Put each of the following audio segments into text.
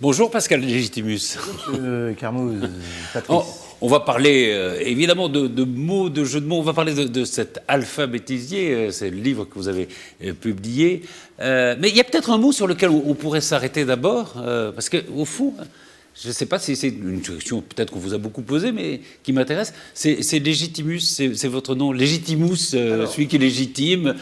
Bonjour Pascal Légitimus. Carmouze, Patrice. On va parler évidemment de mots, de jeux de mots. On va parler de cet alphabétisier, c'est le livre que vous avez publié. Mais il y a peut-être un mot sur lequel on pourrait s'arrêter d'abord, parce qu'au fond, je ne sais pas si c'est une question peut-être qu'on vous a beaucoup posée, mais qui m'intéresse. C'est Légitimus, c'est votre nom, Légitimus, celui qui est légitime,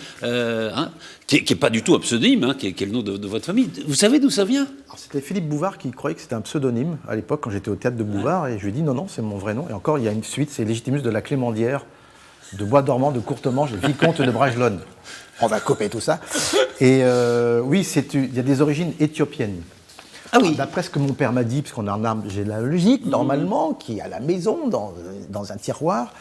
qui n'est pas du tout un pseudonyme, qui est le nom de votre famille. Vous savez d'où ça vient ? Alors, c'était Philippe Bouvard qui croyait que c'était un pseudonyme à l'époque quand j'étais au théâtre de Bouvard, et je lui ai dit non, c'est mon vrai nom. Et encore, il y a une suite, c'est Légitimus de la Clémendière, de Bois-Dormant, de Courtemanche, le vicomte de Bragelonne. On va couper tout ça. Et oui, il y a des origines éthiopiennes. Ah oui. D'après ce que mon père m'a dit, parce qu'on a un arbre généalogique, normalement, qui est à la maison, dans un tiroir,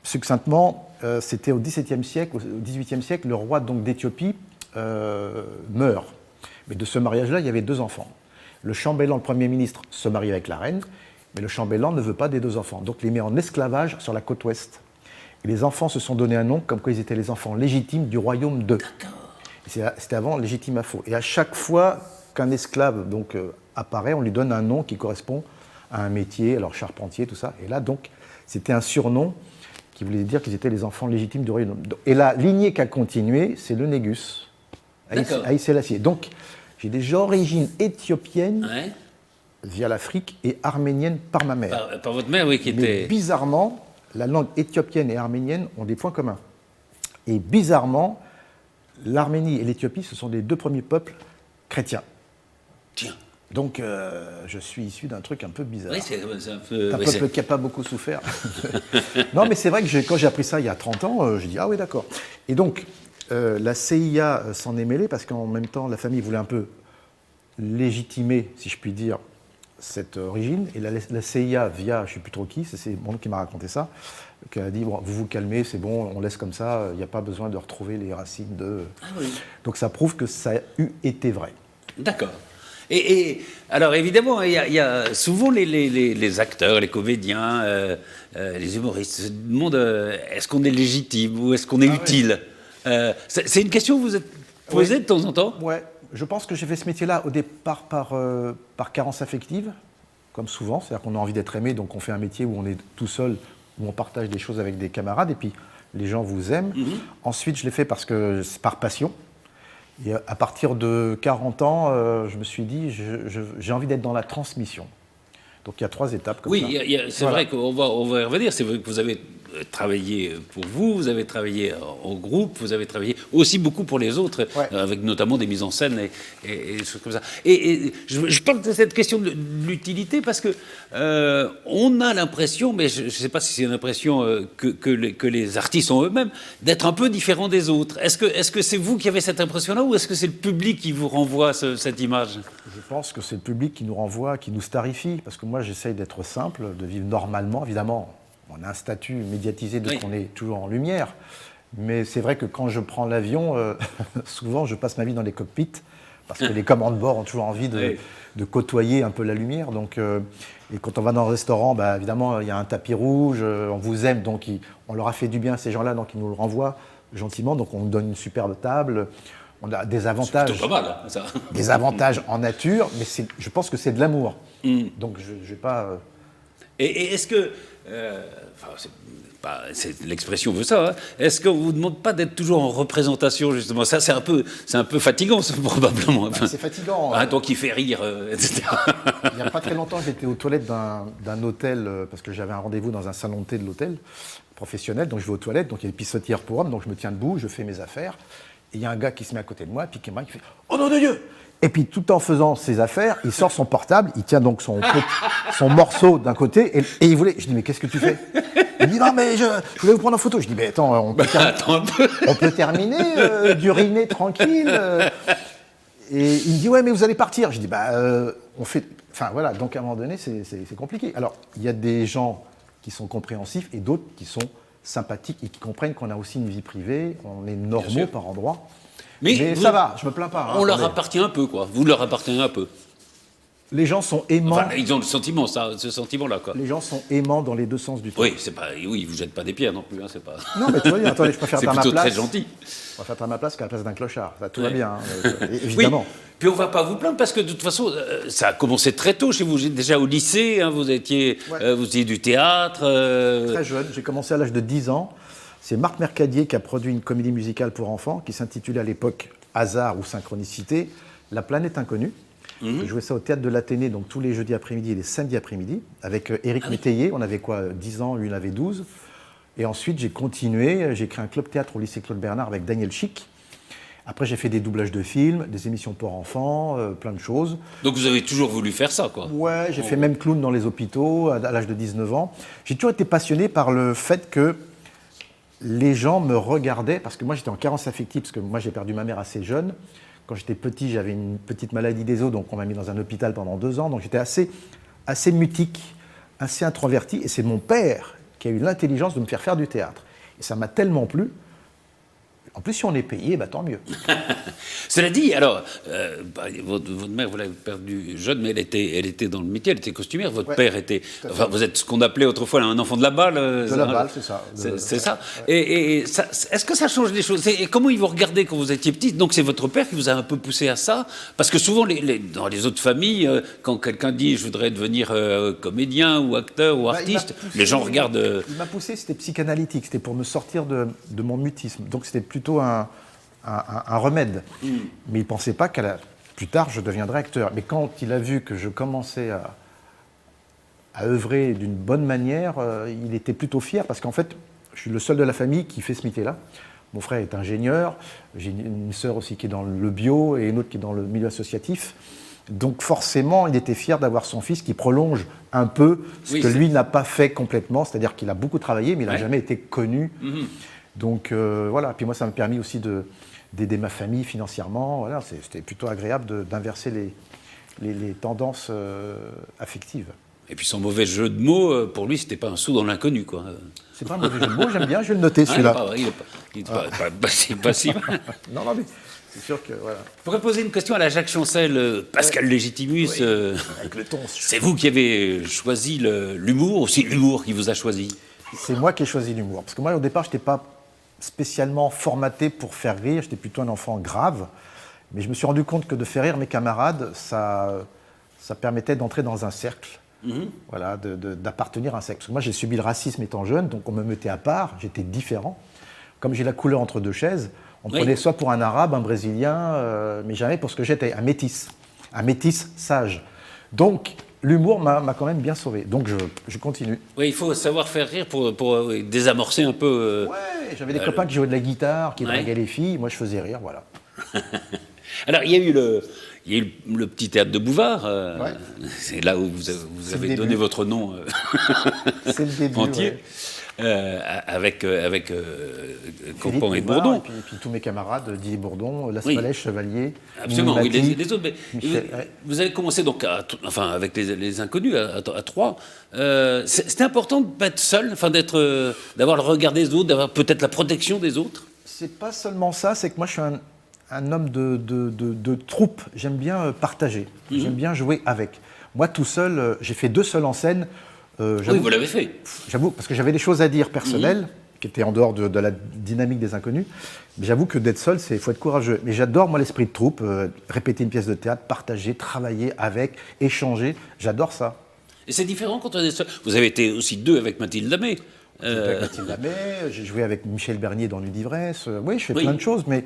succinctement, c'était au XVIIe siècle, au XVIIIe siècle, le roi donc d'Éthiopie meurt. Mais de ce mariage-là, il y avait 2 enfants. Le chambellan, le Premier ministre, se marie avec la reine, mais le chambellan ne veut pas des 2 enfants. Donc, il les met en esclavage sur la côte ouest. Et les enfants se sont donné un nom, comme quoi ils étaient les enfants légitimes du royaume d'eux. C'était avant légitime à faux. Et à chaque fois qu'un esclave donc, apparaît, on lui donne un nom qui correspond à un métier, alors charpentier, tout ça. Et là, donc, c'était un surnom qui voulait dire qu'ils étaient les enfants légitimes du royaume. Et la lignée qui a continué, c'est le Négus, Haït Sélassié. Donc, j'ai des origines éthiopiennes via l'Afrique et arméniennes par ma mère. Par votre mère, oui, qui était... Mais bizarrement, la langue éthiopienne et arménienne ont des points communs. Et bizarrement, l'Arménie et l'Éthiopie, ce sont les 2 premiers peuples chrétiens. Tiens. Donc, je suis issu d'un truc un peu bizarre. Oui, c'est un peu... Un peuple qui n'a pas beaucoup souffert. Non, mais c'est vrai que quand j'ai appris ça il y a 30 ans, j'ai dit « Ah oui, d'accord ». Et donc, la CIA s'en est mêlée parce qu'en même temps, la famille voulait un peu légitimer, si je puis dire, cette origine. Et la CIA, via, je ne sais plus trop qui, c'est mon oncle qui m'a raconté ça, qui a dit bon, « Vous vous calmez, c'est bon, on laisse comme ça, il n'y a pas besoin de retrouver les racines de... » Donc ça prouve que ça a été vrai. D'accord. Et alors évidemment, il y a souvent les acteurs, les comédiens, les humoristes se demandent est-ce qu'on est légitime ou est-ce qu'on est utile. C'est une question que vous êtes posée de temps en temps. Ouais, je pense que j'ai fait ce métier-là au départ par carence affective, comme souvent, c'est-à-dire qu'on a envie d'être aimé, donc on fait un métier où on est tout seul, où on partage des choses avec des camarades, et puis les gens vous aiment. Ensuite, je l'ai fait c'est par passion. Et à partir de 40 ans, je me suis dit, j'ai envie d'être dans la transmission. Donc il y a 3 étapes comme ça. Oui, c'est vrai qu'on va y revenir. C'est vrai que vous avez travaillé pour vous avez travaillé en groupe, vous avez travaillé aussi beaucoup pour les autres, avec notamment des mises en scène et des choses comme ça. Et je parle de cette question de l'utilité parce que on a l'impression, mais je ne sais pas si c'est une impression que les artistes ont eux-mêmes, d'être un peu différents des autres. Est-ce que c'est vous qui avez cette impression-là ou est-ce que c'est le public qui vous renvoie cette image ? Je pense que c'est le public qui nous renvoie, qui nous starifie, parce que moi j'essaye d'être simple, de vivre normalement, évidemment. On a un statut médiatisé de qu'on est toujours en lumière. Mais c'est vrai que quand je prends l'avion, souvent je passe ma vie dans les cockpits, parce que les commandes de bord ont toujours envie de côtoyer un peu la lumière. Donc, et quand on va dans un restaurant, évidemment, il y a un tapis rouge, on vous aime, donc on leur a fait du bien, ces gens-là, donc ils nous le renvoient gentiment. Donc on nous donne une superbe table. On a des avantages, c'est pas mal, ça. Des avantages en nature, mais je pense que c'est de l'amour. Donc je ne vais pas... Et est-ce que... l'expression veut ça. Est-ce qu'on ne vous demande pas d'être toujours en représentation, justement ? Ça, c'est un peu fatigant, ça, probablement. C'est fatigant. Donc il fait rire, etc. Il n'y a pas très longtemps, j'étais aux toilettes d'un hôtel, parce que j'avais un rendez-vous dans un salon de thé de l'hôtel professionnel. Donc je vais aux toilettes, donc il y a des pissotières pour hommes, donc je me tiens debout, je fais mes affaires. Et il y a un gars qui se met à côté de moi, puis qui fait « Oh nom de Dieu !» Et puis, tout en faisant ses affaires, il sort son portable, il tient donc son morceau d'un côté, et il voulait... Je dis « Mais qu'est-ce que tu fais ?» Il dit « Non, mais je voulais vous prendre en photo. » Je dis « Mais attends, on peut terminer, d'uriner tranquille. » Et il me dit « Ouais, mais vous allez partir. » Je dis « on fait... » Enfin, voilà, donc à un moment donné, c'est compliqué. Alors, il y a des gens qui sont compréhensifs et d'autres qui sont sympathiques et qui comprennent qu'on a aussi une vie privée, on est normaux par endroits. Mais ça va, je me plains pas. On leur appartient un peu, quoi. Vous leur appartenez un peu. Les gens sont aimants. Enfin, ils ont le sentiment, ce sentiment-là, quoi. Les gens sont aimants dans les deux sens du terme. Oui, ils vous jettent pas des pierres non plus, hein, c'est pas. Non, mais tu vois, attendez, je préfère être à ma place. C'est plutôt très gentil. Je préfère être à ma place qu'à la place d'un clochard. Ça, tout va bien, évidemment. Oui. Puis on va pas vous plaindre parce que de toute façon, ça a commencé très tôt chez vous. Déjà au lycée, hein, vous étiez du théâtre. Très jeune, j'ai commencé à l'âge de 10 ans. C'est Marc Mercadier qui a produit une comédie musicale pour enfants qui s'intitulait à l'époque Hasard ou Synchronicité, La planète inconnue. Je jouais ça au Théâtre de l'Athénée, donc tous les jeudis après-midi et les samedis après-midi, avec Éric Métayer. On avait 10 ans, lui il avait 12. Et ensuite j'ai continué, j'ai créé un club théâtre au lycée Claude Bernard avec Daniel Chic. Après j'ai fait des doublages de films, des émissions pour enfants, plein de choses. Donc vous avez toujours voulu faire ça, quoi. Ouais, j'ai fait même clown dans les hôpitaux à l'âge de 19 ans. J'ai toujours été passionné par le fait que les gens me regardaient, parce que moi j'étais en carence affective, parce que moi j'ai perdu ma mère assez jeune. Quand j'étais petit, j'avais une petite maladie des os, donc on m'a mis dans un hôpital pendant 2 ans. Donc j'étais assez mutique, assez introverti. Et c'est mon père qui a eu l'intelligence de me faire du théâtre. Et ça m'a tellement plu. En plus, si on est payé, bah, tant mieux. Cela dit, alors, votre mère, vous l'avez perdue jeune, mais elle était dans le métier, elle était costumière. Votre père était... Enfin, vous êtes ce qu'on appelait autrefois un enfant de la balle. De la balle, c'est ça. C'est ça. Ouais. Et ça, est-ce que ça change les choses? Et comment ils vous regardaient quand vous étiez petit? Donc c'est votre père qui vous a un peu poussé à ça? Parce que souvent, dans les autres familles, quand quelqu'un dit « je voudrais devenir comédien ou acteur ou artiste », les gens regardent... Il m'a poussé, c'était psychanalytique, c'était pour me sortir de mon mutisme. Donc c'était plutôt un remède. Mais il ne pensait pas plus tard, je deviendrais acteur. Mais quand il a vu que je commençais à œuvrer d'une bonne manière, il était plutôt fier, parce qu'en fait, je suis le seul de la famille qui fait ce métier-là. Mon frère est ingénieur, j'ai une sœur aussi qui est dans le bio et une autre qui est dans le milieu associatif. Donc forcément, il était fier d'avoir son fils qui prolonge un peu ce que lui n'a pas fait complètement, c'est-à-dire qu'il a beaucoup travaillé, mais il n'a jamais été connu. Donc voilà, puis moi ça m'a permis aussi d'aider ma famille financièrement. Voilà, c'était plutôt agréable d'inverser les tendances affectives. Et puis son mauvais jeu de mots, pour lui, c'était pas un sou dans l'inconnu, quoi. C'est pas un mauvais jeu de mots, j'aime bien, je vais le noter celui-là. Il n'est pas si mal. Non, mais c'est sûr que voilà. Je pourrais poser une question à la Jacques Chancel, Pascal Légitimus. Avec le ton. C'est vous qui avez choisi l'humour, ou c'est l'humour qui vous a choisi? C'est moi qui ai choisi l'humour. Parce que moi, au départ, je n'étais pas spécialement formaté pour faire rire, j'étais plutôt un enfant grave. Mais je me suis rendu compte que de faire rire mes camarades, ça permettait d'entrer dans un cercle, voilà, d'appartenir à un cercle. Parce que moi, j'ai subi le racisme étant jeune, donc on me mettait à part, j'étais différent. Comme j'ai la couleur entre deux chaises, on me prenait soit pour un arabe, un brésilien, mais jamais pour ce que j'étais, un métis sage. Donc, l'humour m'a quand même bien sauvé, donc je continue. Oui, il faut savoir faire rire pour désamorcer un peu... Ouais, j'avais des copains qui jouaient de la guitare, qui draguaient les filles, moi je faisais rire, voilà. Alors, il y a eu le petit théâtre de Bouvard, c'est là où vous avez donné votre nom c'est le début, entier, avec Campan et Bourdon. Et puis tous mes camarades, Didier Bourdon, Las Palais, Chevalier, absolument, Mimati, oui, les autres. Vous avez commencé donc avec les Inconnus à 3. C'était important de ne pas être seul, d'avoir le regard des autres, d'avoir peut-être la protection des autres. C'est pas seulement ça, c'est que moi je suis un homme de troupe. J'aime bien partager, j'aime bien jouer avec. Moi tout seul, j'ai fait 2 seuls en scène. Oui, vous l'avez fait. J'avoue, parce que j'avais des choses à dire personnelles, qui étaient en dehors de la dynamique des Inconnus. Mais j'avoue que d'être seul, il faut être courageux. Mais j'adore, moi, l'esprit de troupe, répéter une pièce de théâtre, partager, travailler avec, échanger. J'adore ça. Et c'est différent quand on est seul. Vous avez été aussi 2 avec Mathilde Lamé. Avec Mathilde Lamé, j'ai joué avec Michel Bernier dans Nuit d'ivresse. Oui, je fais plein de choses, mais...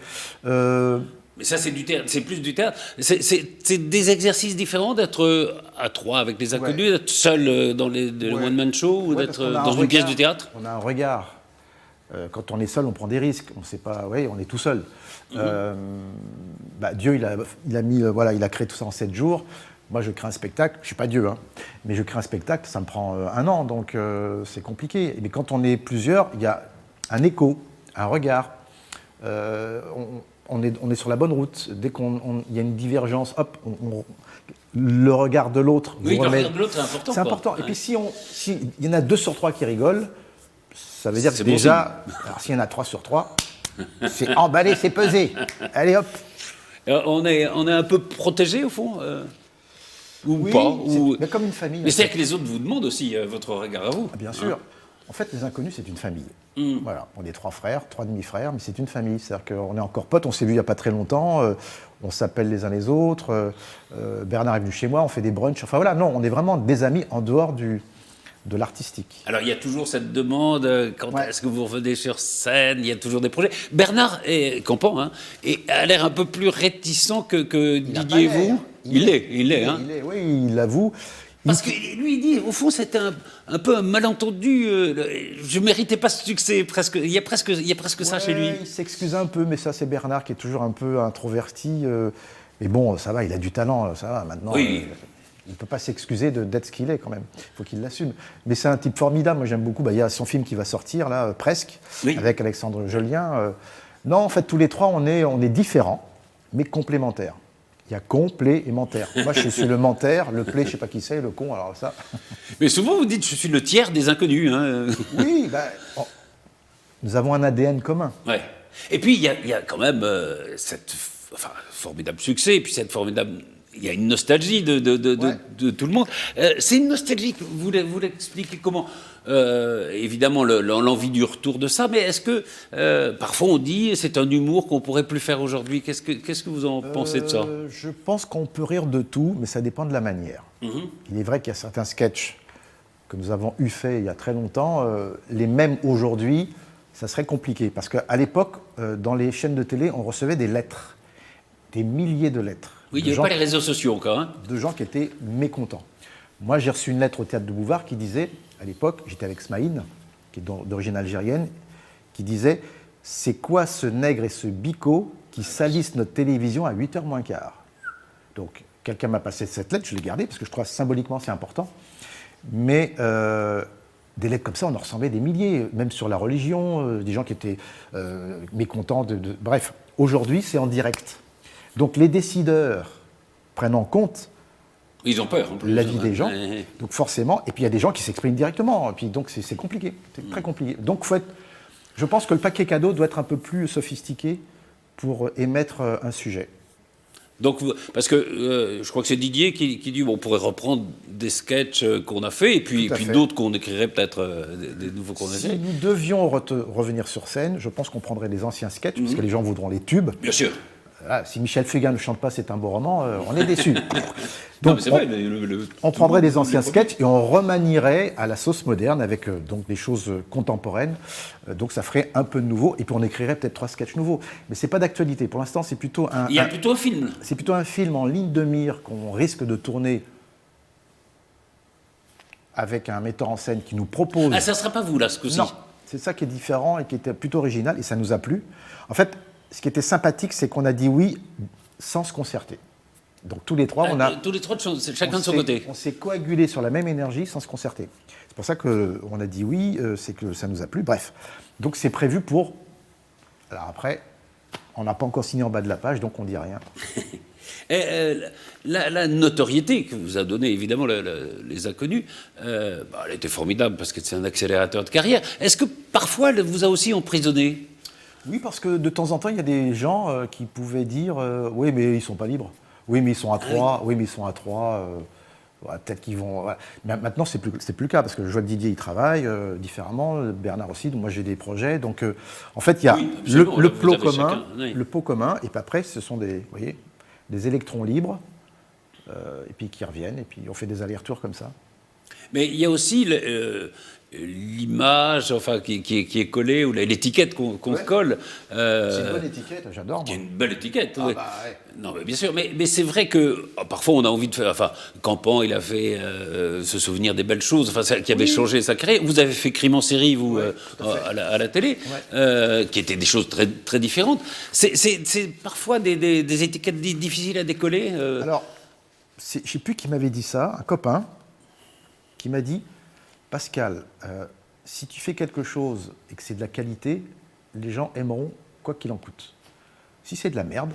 Mais ça, c'est du théâtre, c'est plus du théâtre. C'est des exercices différents d'être à 3 avec les Inconnus, d'être seul dans le one-man show ou d'être dans une pièce de théâtre. On a un regard. Quand on est seul, on prend des risques. On sait pas, on est tout seul. Dieu, il a créé tout ça en 7 jours. Moi, je crée un spectacle. Je suis pas Dieu, mais je crée un spectacle. Ça me prend 1 an, donc c'est compliqué. Mais quand on est plusieurs, il y a un écho, un regard. On est sur la bonne route. Dès qu'il y a une divergence, hop, le regard de l'autre. Oui, le regard de l'autre, c'est important. C'est important. Et puis, s'il y en a 2 sur 3 qui rigolent, ça veut dire que déjà, alors s'il y en a 3 sur 3, c'est emballé, c'est pesé. Allez, hop. On est un peu protégé, au fond ou Oui, pas mais comme une famille. Mais c'est-à-dire que les autres vous demandent aussi votre regard à vous. Ah, bien sûr. En fait, les inconnus, c'est une famille. Voilà, on est 3 frères, 3 demi-frères, mais c'est une famille. C'est-à-dire qu'on est encore potes, on s'est vu il n'y a pas très longtemps, on s'appelle les uns les autres. Bernard est venu chez moi, on fait des brunchs. Enfin voilà, non, on est vraiment des amis en dehors de l'artistique. Alors il y a toujours cette demande, quand Ouais. est-ce que vous revenez sur scène, il y a toujours des projets. Bernard Campan a l'air un peu plus réticent que Didier et vous. Il l'est. Hein. Oui, il l'avoue. Parce que lui, il dit, au fond, c'était un peu un malentendu. Je ne méritais pas ce succès. Presque, il y a presque ça chez lui. Il s'excuse un peu, mais ça, c'est Bernard qui est toujours un peu introverti. Mais bon, ça va, il a du talent, ça va. Maintenant, Oui. il ne peut pas s'excuser d'être ce qu'il est, quand même. Il faut qu'il l'assume. Mais c'est un type formidable. Moi, j'aime beaucoup. Il y a son film qui va sortir, là, presque, Oui. avec Alexandre Jolien. Non, en fait, tous les trois, on est différents, mais complémentaires. Il y a complémentaire. Moi, je suis le mentaire, le plé, je ne sais pas qui c'est, le con, alors ça. Mais souvent, vous dites, je suis le tiers des inconnus. Hein. Oui, nous avons un ADN commun. Ouais. Et puis, il y a quand même formidable succès, et puis cette formidable... Il y a une nostalgie de tout le monde. C'est une nostalgie, vous l'expliquez comment évidemment, l'envie du retour de ça, mais est-ce que, parfois on dit, c'est un humour qu'on pourrait plus faire aujourd'hui. Qu'est-ce que vous en pensez de ça? Je pense qu'on peut rire de tout, mais ça dépend de la manière. Il est vrai qu'il y a certains sketchs que nous avons fait il y a très longtemps, les mêmes aujourd'hui, ça serait compliqué. Parce qu'à l'époque, dans les chaînes de télé, on recevait des lettres, des milliers de lettres. Oui, il n'y avait pas les réseaux sociaux encore. Hein. De gens qui étaient mécontents. Moi, j'ai reçu une lettre au Théâtre de Bouvard qui disait, à l'époque, j'étais avec Smaïn, qui est d'origine algérienne, qui disait « C'est quoi ce nègre et ce bico qui salissent notre télévision à 8h moins quart ?» Donc, quelqu'un m'a passé cette lettre, je l'ai gardée, parce que je crois que symboliquement, c'est important. Mais des lettres comme ça, on en recevait des milliers, même sur la religion, des gens qui étaient mécontents. Bref, aujourd'hui, c'est en direct. Donc les décideurs prennent en compte ils ont peur, en plus, la vie des gens, donc forcément, et puis il y a des gens qui s'expriment directement, et puis donc c'est compliqué, c'est très compliqué. Donc je pense que le paquet cadeau doit être un peu plus sophistiqué pour émettre un sujet. Donc, parce que je crois que c'est Didier qui dit bon, on pourrait reprendre des sketchs qu'on a fait, et puis d'autres qu'on écrirait peut-être, des nouveaux qu'on a fait. Si nous devions revenir sur scène, je pense qu'on prendrait les anciens sketchs, parce que les gens voudront les tubes. Bien sûr. Voilà, si Michel Fugain ne chante pas C'est un beau roman, on est déçus. Donc on prendrait des anciens sketchs et on remanierait à la sauce moderne avec donc des choses contemporaines. Donc ça ferait un peu de nouveau et puis on écrirait peut-être 3 sketchs nouveaux. Mais c'est pas d'actualité. Pour l'instant, c'est plutôt il y a plutôt un film. C'est plutôt un film en ligne de mire qu'on risque de tourner avec un metteur en scène qui nous propose. Ah, ça ne sera pas vous là, ce coup-ci. Non, c'est ça qui est différent et qui était plutôt original et ça nous a plu. En fait, ce qui était sympathique, c'est qu'on a dit oui sans se concerter. Donc tous les trois, tous les trois, chacun de son côté. On s'est coagulés sur la même énergie sans se concerter. C'est pour ça qu'on a dit oui, c'est que ça nous a plu. Bref, donc c'est prévu pour... Alors après, on n'a pas encore signé en bas de la page, donc on ne dit rien. Et, la notoriété que vous a donnée, évidemment, les inconnus, elle était formidable parce que c'est un accélérateur de carrière. Est-ce que parfois, elle vous a aussi emprisonné ? Oui, parce que de temps en temps, il y a des gens qui pouvaient dire oui, mais ils ne sont pas libres. Oui, mais ils sont à 3. Oui, mais ils sont à 3. Peut-être qu'ils vont... Ouais. Mais maintenant, c'est plus le cas, parce que je vois que Didier, il travaille différemment, Bernard aussi, donc moi j'ai des projets. Donc, en fait, il y a le plot commun, le pot commun, et puis après, ce sont des électrons libres, et puis qui reviennent, et puis on fait des allers-retours comme ça. Mais il y a aussi l'image, enfin, qui est collée, ou l'étiquette qu'on colle. C'est une bonne étiquette, j'adore. C'est une belle étiquette. Ah oui. bah, ouais. Non, mais bien sûr, mais c'est vrai que parfois on a envie de faire. Enfin, Campan, il a fait se souvenir des belles choses, enfin, qui avait changé sa carrière. Vous avez fait Crime en série, vous, à la télé, qui étaient des choses très, très différentes. C'est parfois des étiquettes difficiles à décoller. Alors, je ne sais plus qui m'avait dit ça, un copain qui m'a dit Pascal, si tu fais quelque chose et que c'est de la qualité, les gens aimeront quoi qu'il en coûte. Si c'est de la merde,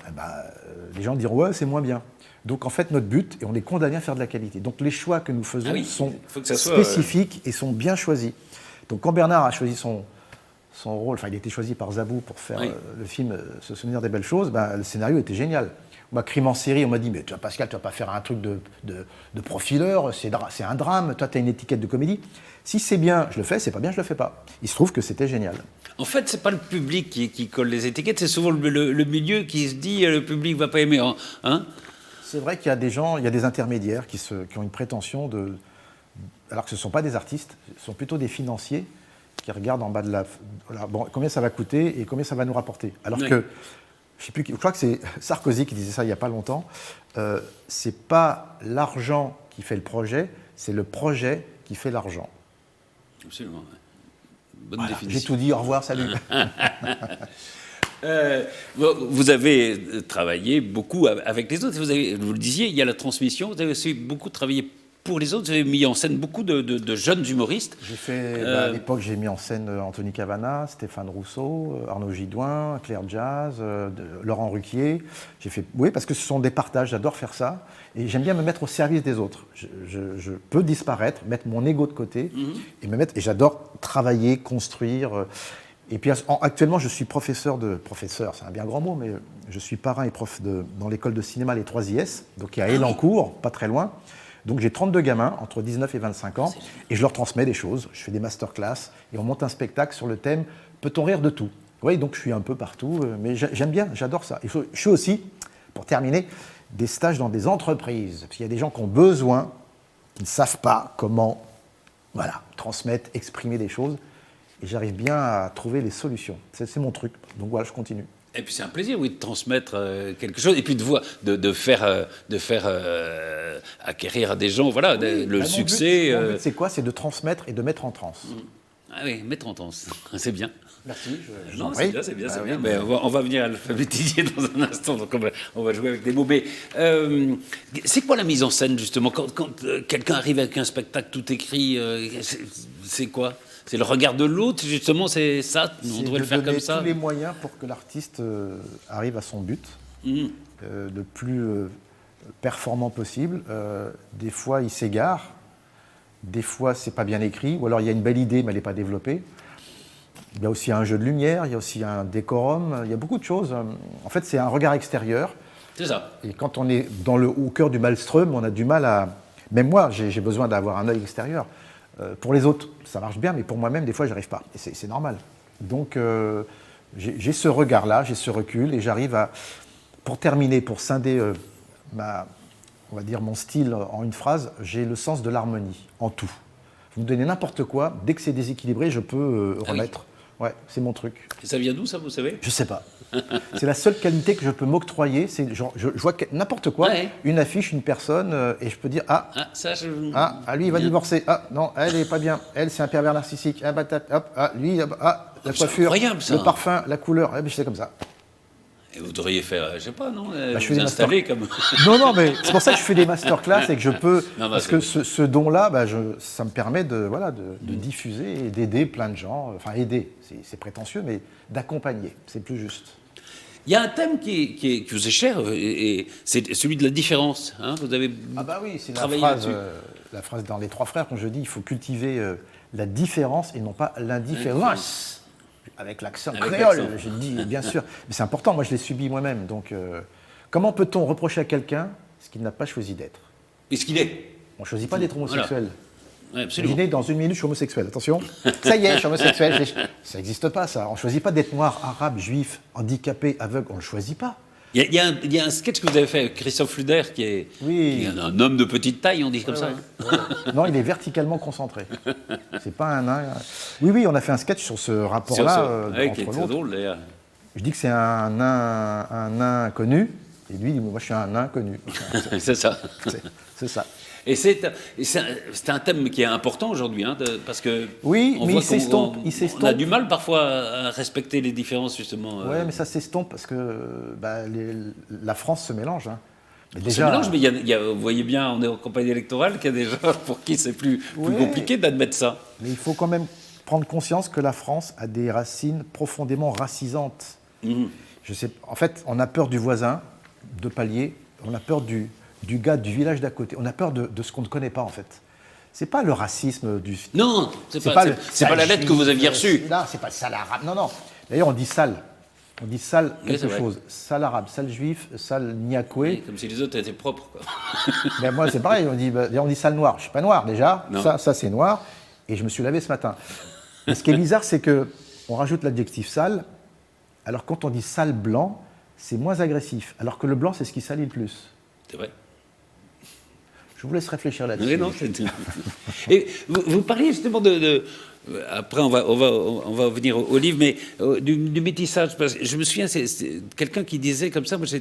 les gens diront ouais, c'est moins bien. Donc en fait, notre but, et on est condamné à faire de la qualité. Donc les choix que nous faisons sont spécifiques et sont bien choisis. Donc quand Bernard a choisi son rôle, enfin il a été choisi par Zabou pour faire le film Se souvenir des belles choses, le scénario était génial. Moi, crime en série, on m'a dit, mais toi, Pascal, tu vas pas faire un truc de profileur, c'est un drame, toi, tu as une étiquette de comédie. Si c'est bien, je le fais, c'est pas bien, je le fais pas. Il se trouve que c'était génial. En fait, c'est pas le public qui colle les étiquettes, c'est souvent le milieu qui se dit le public va pas aimer. Hein. C'est vrai qu'il y a des gens, il y a des intermédiaires qui ont une prétention alors que ce ne sont pas des artistes, ce sont plutôt des financiers qui regardent en bas de voilà, bon, combien ça va coûter et combien ça va nous rapporter. Alors que, je crois que c'est Sarkozy qui disait ça il n'y a pas longtemps, c'est pas l'argent qui fait le projet, c'est le projet qui fait l'argent. Absolument. Bonne Voilà, définition. j'ai tout dit, au revoir, salut. Vous avez travaillé beaucoup avec les autres. Vous le disiez, il y a la transmission. Vous avez aussi beaucoup travaillé pour les autres. Vous avez mis en scène beaucoup de jeunes humoristes. J'ai fait, à l'époque, j'ai mis en scène Anthony Cavana, Stéphane Rousseau, Arnaud Gidouin, Claire Jazz, Laurent Ruquier. Oui, parce que ce sont des partages, j'adore faire ça. Et j'aime bien me mettre au service des autres. Je peux disparaître, mettre mon ego de côté et j'adore travailler, construire. Et puis actuellement, je suis professeur, c'est un bien grand mot, mais je suis parrain et prof dans l'école de cinéma Les 3IS, donc qui est à Élancourt, pas très loin. Donc j'ai 32 gamins, entre 19 et 25 ans, et je leur transmets des choses. Je fais des masterclass, et on monte un spectacle sur le thème « Peut-on rire de tout ?» Oui, donc je suis un peu partout, mais j'aime bien, j'adore ça. Et je fais aussi, pour terminer, des stages dans des entreprises, parce qu'il y a des gens qui ont besoin, qui ne savent pas comment transmettre, exprimer des choses, et j'arrive bien à trouver les solutions. C'est mon truc, donc voilà, je continue. Et puis c'est un plaisir, oui, de transmettre quelque chose, et puis de faire acquérir à des gens, voilà, le succès. Mon but, c'est quoi? C'est de transmettre et de mettre en transe. Ah oui, mettre en transe, c'est bien. Merci. Non, c'est bien, c'est bien, c'est bien. Mais on va venir alphabétiser dans un instant, donc on va jouer avec des mots. Mais c'est quoi la mise en scène, justement? Quand quelqu'un arrive avec un spectacle tout écrit, c'est quoi? C'est le regard de l'autre, justement, c'est ça? On devrait le faire comme ça? C'est de donner tous les moyens pour que l'artiste arrive à son but, le plus performant possible. Des fois, il s'égare. Des fois, c'est pas bien écrit. Ou alors, il y a une belle idée, mais elle n'est pas développée. Il y a aussi un jeu de lumière, il y a aussi un décorum. Il y a beaucoup de choses. En fait, c'est un regard extérieur. C'est ça. Et quand on est au cœur du maelstrom, on a du mal à... Même moi, j'ai besoin d'avoir un œil extérieur. Pour les autres, ça marche bien, mais pour moi-même, des fois, je n'arrive pas. Et c'est normal. Donc, j'ai ce regard-là, j'ai ce recul, et j'arrive à... Pour terminer, pour scinder on va dire mon style en une phrase, j'ai le sens de l'harmonie, en tout. Vous me donnez n'importe quoi, dès que c'est déséquilibré, je peux remettre. Ouais, c'est mon truc. Et ça vient d'où, ça, vous savez? Je sais pas. C'est la seule qualité que je peux m'octroyer. C'est genre, je vois n'importe quoi, une affiche, une personne, et je peux dire lui il va divorcer. Ah non, elle est pas bien. Elle c'est un pervers narcissique. Ah lui, la coiffure, le parfum, la couleur. Je sais comme ça. Et vous devriez faire, je sais pas, non, je vous installer comme... Non, mais c'est pour ça que je fais des masterclass et que je peux... parce que ce don-là, ça me permet de diffuser et d'aider plein de gens. Enfin, aider, c'est prétentieux, mais d'accompagner, c'est plus juste. Il y a un thème qui vous est cher, et c'est celui de la différence. Hein, vous avez c'est travaillé la phrase dans Les Trois Frères, quand je dis il faut cultiver la différence et non pas l'indifférence. Avec l'accent créole, je dis, bien sûr. Mais c'est important, moi je l'ai subi moi-même. Donc, comment peut-on reprocher à quelqu'un ce qu'il n'a pas choisi d'être? Et ce qu'il est. On ne choisit pas d'être homosexuel. Voilà. Absolument. Imaginez, dans une minute, je suis homosexuel. Attention, ça y est, je suis homosexuel. Ça n'existe pas, ça. On ne choisit pas d'être noir, arabe, juif, handicapé, aveugle. On ne le choisit pas. Il y a un sketch que vous avez fait avec Christophe Luder, qui est un homme de petite taille, on dit comme ça. Ouais. Non, il est verticalement concentré. C'est pas un nain. Oui, on a fait un sketch sur ce rapport-là. Qui est très drôle, d'ailleurs. Je dis que c'est un nain connu, et lui, moi, je suis un nain connu. C'est ça. C'est ça. Et c'est un thème qui est important aujourd'hui, hein, parce que mais il s'estompe. On a du mal parfois à respecter les différences, justement. Oui, mais ça s'estompe parce que la France se mélange. Hein. Mais se mélange, mais vous voyez bien, on est en campagne électorale, qu'il y a des gens pour qui c'est plus compliqué d'admettre ça. Mais il faut quand même prendre conscience que la France a des racines profondément racisantes. Je sais, en fait, on a peur du voisin de palier, on a peur du gars du village d'à côté. On a peur de ce qu'on ne connaît pas, en fait. C'est pas le racisme du... Non, c'est pas la lettre que vous aviez reçue. Là, c'est pas sale arabe. Non. D'ailleurs, on dit sale. On dit sale Oui, quelque chose. Sale arabe, sale juif, sale niakoué. Oui, comme si les autres étaient propres, quoi. Ben moi, c'est pareil. On dit sale noir. Je suis pas noir déjà. Non. Ça c'est noir. Et je me suis lavé ce matin. Mais ce qui est bizarre, c'est que on rajoute l'adjectif sale. Alors quand on dit sale blanc, c'est moins agressif. Alors que le blanc, c'est ce qui salit le plus. C'est vrai. Je vous laisse réfléchir là-dessus. Oui, non, c'est... Et vous parliez justement après, on va venir au livre, mais du métissage. Parce que je me souviens, c'est quelqu'un qui disait comme ça, moi je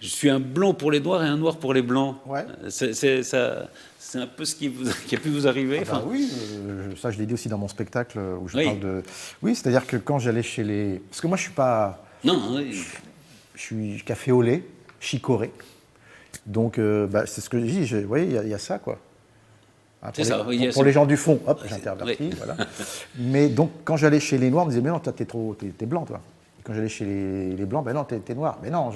suis un blanc pour les noirs et un noir pour les blancs. Ouais. C'est un peu ce qui a pu vous arriver. Ah bah oui, ça je l'ai dit aussi dans mon spectacle où je parle de... Oui, c'est-à-dire que quand j'allais chez les... Parce que moi je suis pas... Non, oui. Je suis café au lait, chicoré. Donc c'est ce que je dis, vous voyez, il y a ça quoi. Hein, C'est ça. Pour les gens du fond, hop, j'intervertis, oui. voilà. Mais donc quand j'allais chez les noirs, on me disait, mais non, toi t'es blanc toi. Et quand j'allais chez les blancs, ben non, t'es noir. Mais non,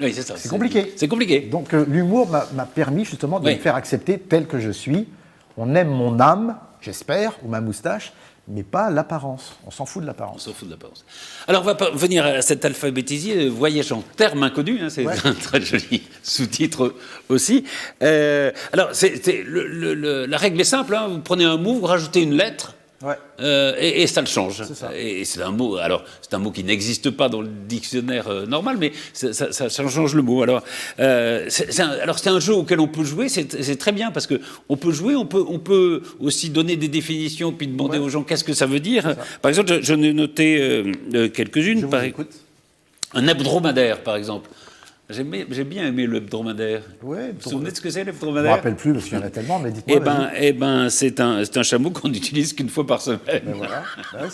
Oui, c'est ça. C'est compliqué. C'est compliqué. Donc l'humour m'a permis justement de Oui. me faire accepter tel que je suis. On aime mon âme, j'espère, ou ma moustache, mais pas l'apparence. On s'en fout de On l'apparence. s'en fout de l'apparence. Alors, on va venir à cet alphabétisier, voyage en termes inconnus, hein, c'est un très joli sous-titre aussi. Alors, la règle est simple, hein, vous prenez un mot, vous rajoutez une lettre, Ouais. et ça le change. C'est ça. Et c'est un mot, alors, c'est un mot qui n'existe pas dans le dictionnaire normal, mais ça change le mot. Alors, c'est un jeu auquel on peut jouer, c'est très bien, parce qu'on peut jouer, on peut aussi donner des définitions, puis demander aux gens qu'est-ce que ça veut dire. Par exemple, j'en ai noté quelques-unes. Je vous écoute. Un hebdomadaire, par exemple. J'ai bien aimé le hebdomadaire. Ouais, Vous vous souvenez de ce que c'est, Je ne me l'hebdomadaire? rappelle plus parce qu'il y en a tellement, mais dites-moi. Eh ben, c'est un chameau qu'on n'utilise qu'une fois par semaine. Ben voilà. Ouais,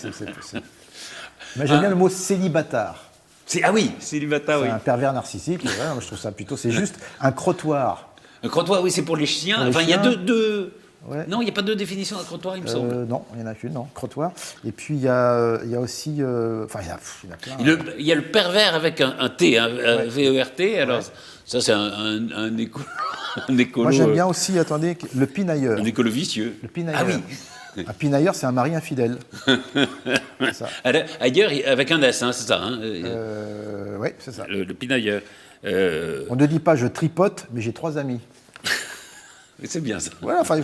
Mais j'aime bien le mot célibataire. Ah oui, célibataire, oui. C'est un pervers narcissique. Ouais, moi, je trouve ça plutôt. C'est juste un crottoir. Un crottoir, oui, c'est pour les chiens. Pour les Enfin, il y a chiens. deux... Ouais. Non, il n'y a pas deux définitions d'un crottoir, il me semble. Non, il n'y en a qu'une, non. Crottoir. Et puis il y a aussi. Enfin, il y en a plein. Il y a le pervers avec un T, un V-E-R-T. Alors, ça, c'est un écolo. Moi, j'aime bien aussi, attendez, le pinailleur. Un écolo vicieux. Le pinailleur. Ah oui. Un pinailleur, c'est un mari infidèle. C'est ça. Ailleurs, avec un S, hein, c'est ça. Hein, Oui, c'est ça. le pinailleur. On ne dit pas je tripote, mais j'ai 3 amis. C'est bien ça. Voilà, enfin,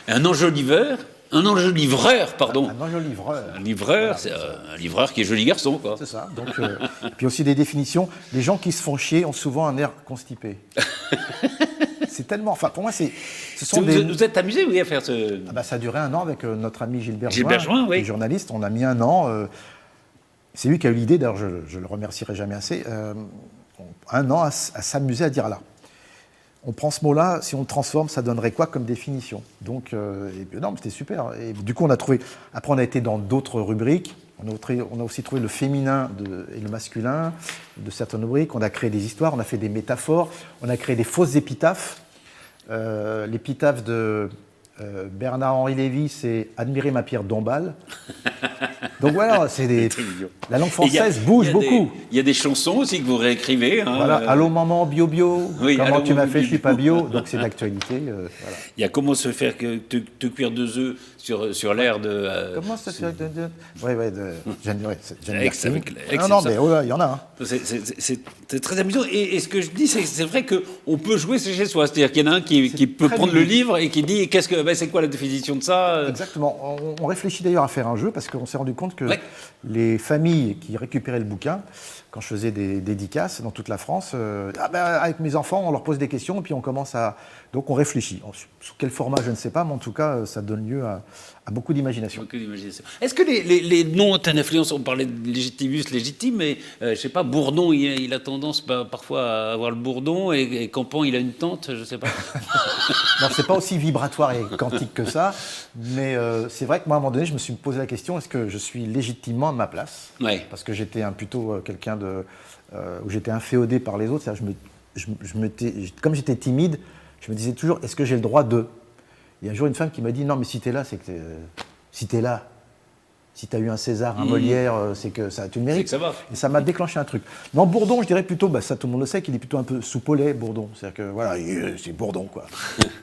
Un enjoliveur. Un enjolivreur, pardon. un enjolivreur. Un livreur, c'est un livreur qui est joli garçon, quoi. C'est ça. Donc, puis aussi des définitions. Les gens qui se font chier ont souvent un air constipé. C'est tellement. Enfin, pour moi, ce sont des. Vous êtes amusé, oui, à faire ce. Ah bah, ça a duré 1 an avec notre ami Gilbert Join, oui. qui est journaliste. On a mis 1 an. C'est lui qui a eu l'idée, d'ailleurs, je le remercierai jamais assez. 1 an à s'amuser à dire là. On prend ce mot-là, si on le transforme, ça donnerait quoi comme définition? Donc, non, c'était super. Et du coup, on a trouvé. Après, on a été dans d'autres rubriques. On a aussi trouvé le féminin et le masculin de certaines rubriques. On a créé des histoires, on a fait des métaphores, on a créé des fausses épitaphes. L'épitaphe de Bernard-Henri Lévy, c'est « Admirer ma pierre Dombasle ». Donc voilà, c'est des... La langue française bouge beaucoup. Il y a des chansons aussi que vous réécrivez. Hein, voilà, allô maman, bio, oui, comment allô, tu m'as maman, fait, je suis pas bio, donc c'est d'actualité. Voilà. Il y a comment se faire te cuire 2 œufs sur l'air de... Comment ça se fait Oui, Jeanne Ex avec non, mais oh là, il y en a. Hein. C'est très amusant. Et ce que je dis, c'est vrai qu'on peut jouer chez soi. C'est-à-dire qu'il y en a un qui peut prendre le livre et qui dit c'est quoi la définition de ça? Exactement. On réfléchit d'ailleurs à faire un jeu parce qu'on s'est rendu compte que les familles qui récupéraient le bouquin, quand je faisais des dédicaces dans toute la France, avec mes enfants, on leur pose des questions et puis on commence à... Donc on réfléchit. Sous quel format, je ne sais pas, mais en tout cas, ça donne lieu à beaucoup d'imagination. Est-ce que les noms ont une influence? On parlait de légitimus, légitime, mais je ne sais pas, Bourdon, il a tendance parfois à avoir le bourdon, et Campan, il a une tante, je ne sais pas. Non, c'est pas aussi vibratoire et quantique que ça, mais c'est vrai que moi, à un moment donné, je me suis posé la question, est-ce que je suis légitimement à ma place? Parce que j'étais plutôt quelqu'un où j'étais inféodé par les autres. Comme j'étais timide, je me disais toujours, est-ce que j'ai le droit de... Il y a un jour une femme qui m'a dit, non mais si t'es là, c'est que si t'es là, si t'as eu un César, un Molière, c'est que ça, tu le mérites. C'est que ça va. Et ça m'a déclenché un truc. Non, Bourdon, je dirais plutôt, ça tout le monde le sait, qu'il est plutôt un peu soupolé, Bourdon. C'est-à-dire que voilà, c'est Bourdon quoi.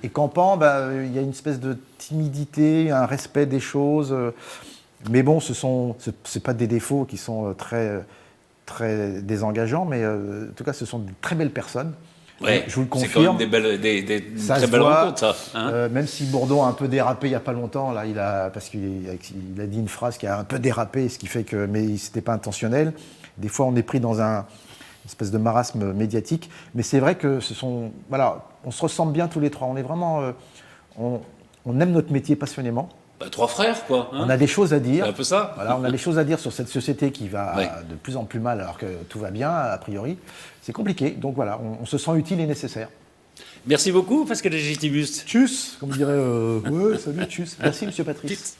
Et Campan, il y a une espèce de timidité, un respect des choses. Mais bon, c'est pas des défauts qui sont très, très désengageants, mais en tout cas, ce sont de très belles personnes. Ouais, je vous le confirme. C'est quand même des très belles rencontres, ça. Hein, même si Bourdon a un peu dérapé il n'y a pas longtemps, là, parce qu'il a dit une phrase qui a un peu dérapé, ce qui fait que, mais c'était pas intentionnel. Des fois, on est pris dans une espèce de marasme médiatique. Mais c'est vrai que voilà, on se ressemble bien tous les trois. On est vraiment, on aime notre métier passionnément. Bah, trois frères, quoi. Hein, on a des choses à dire. C'est un peu ça. Voilà, on a des choses à dire sur cette société qui va de plus en plus mal alors que tout va bien, a priori. C'est compliqué. Donc voilà, on se sent utile et nécessaire. Merci beaucoup, Pascal Légitimus. Tchuss, comme dirait. Ouais, salut, tchuss. Merci, monsieur Patrice.